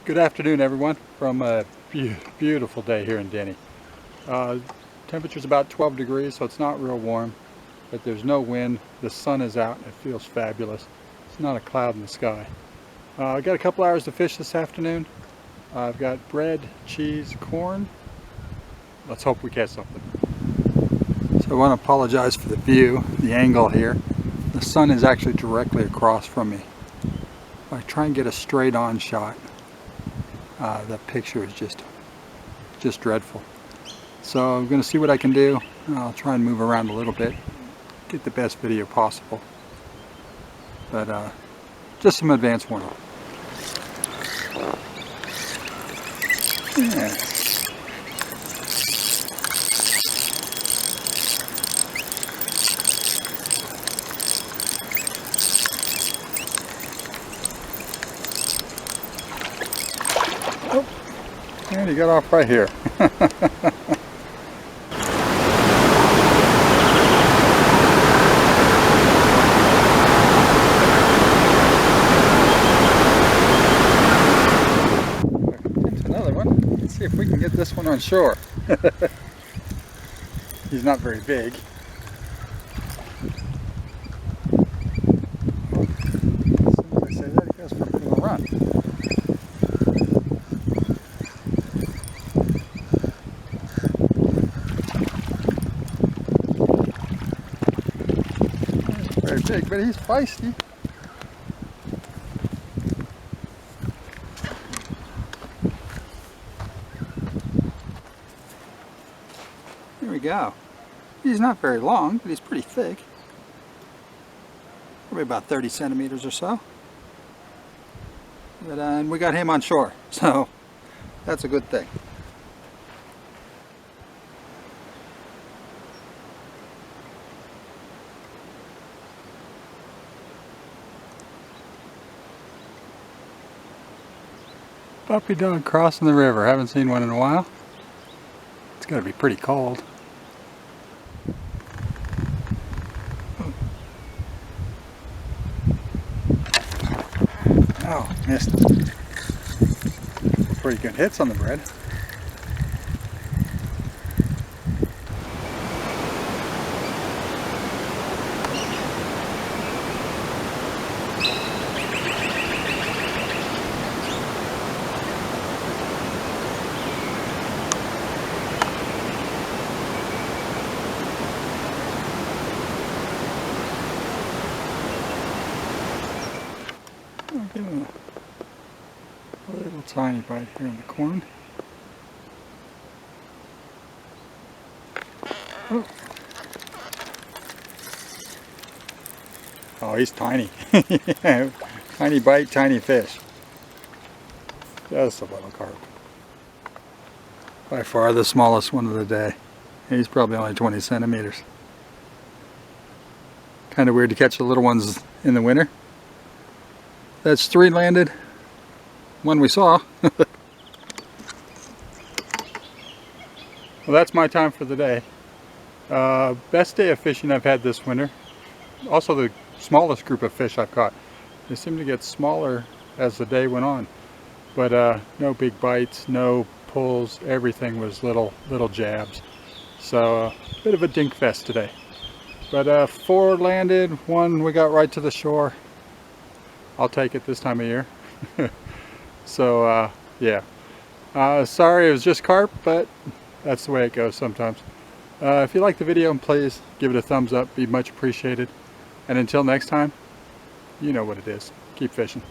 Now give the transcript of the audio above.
Good afternoon, everyone, from a beautiful day here in Denny. Temperature's about 12 degrees, so it's not real warm, but there's no wind. The sun is out and it feels fabulous. It's not a cloud in the sky. I've got a couple hours to fish this afternoon. I've got bread, cheese, corn. Let's hope we catch something. So I want to apologize for the view, the angle here. The sun is actually directly across from me. If I try and get a straight on shot, the picture is just dreadful. So I'm going to see what I can do. I'll try and move around a little bit, get the best video possible. But just some advance warning. Yeah. Oh, and he got off right here. Into another one. Let's see if we can get this one on shore. He's not very big. As soon as I say that, he goes for a little run. Very big, but he's feisty. Here we go. He's not very long, but he's pretty thick. Probably about 30 centimeters or so. But, and we got him on shore, so that's a good thing. Puppy dog crossing the river. Haven't seen one in a while. It's got to be pretty cold. Oh, missed. Pretty good hits on the bread. Give him a little tiny bite here in the corn. Oh, oh, he's tiny. Tiny bite, tiny fish. Just a little carp. By far the smallest one of the day. He's probably only 20 centimeters. Kind of weird to catch the little ones in the winter. That's 3 landed, one we saw. Well, that's my time for the day. Best day of fishing I've had this winter. Also the smallest group of fish I've caught. They seem to get smaller as the day went on. But no big bites, no pulls, everything was little jabs. So a bit of a dink fest today. But 4 landed, 1 we got right to the shore. I'll take it this time of year. So yeah, sorry it was just carp, but that's the way it goes sometimes. If you like the video, please give it a thumbs up, be much appreciated. And until next time, you know what it is. Keep fishing.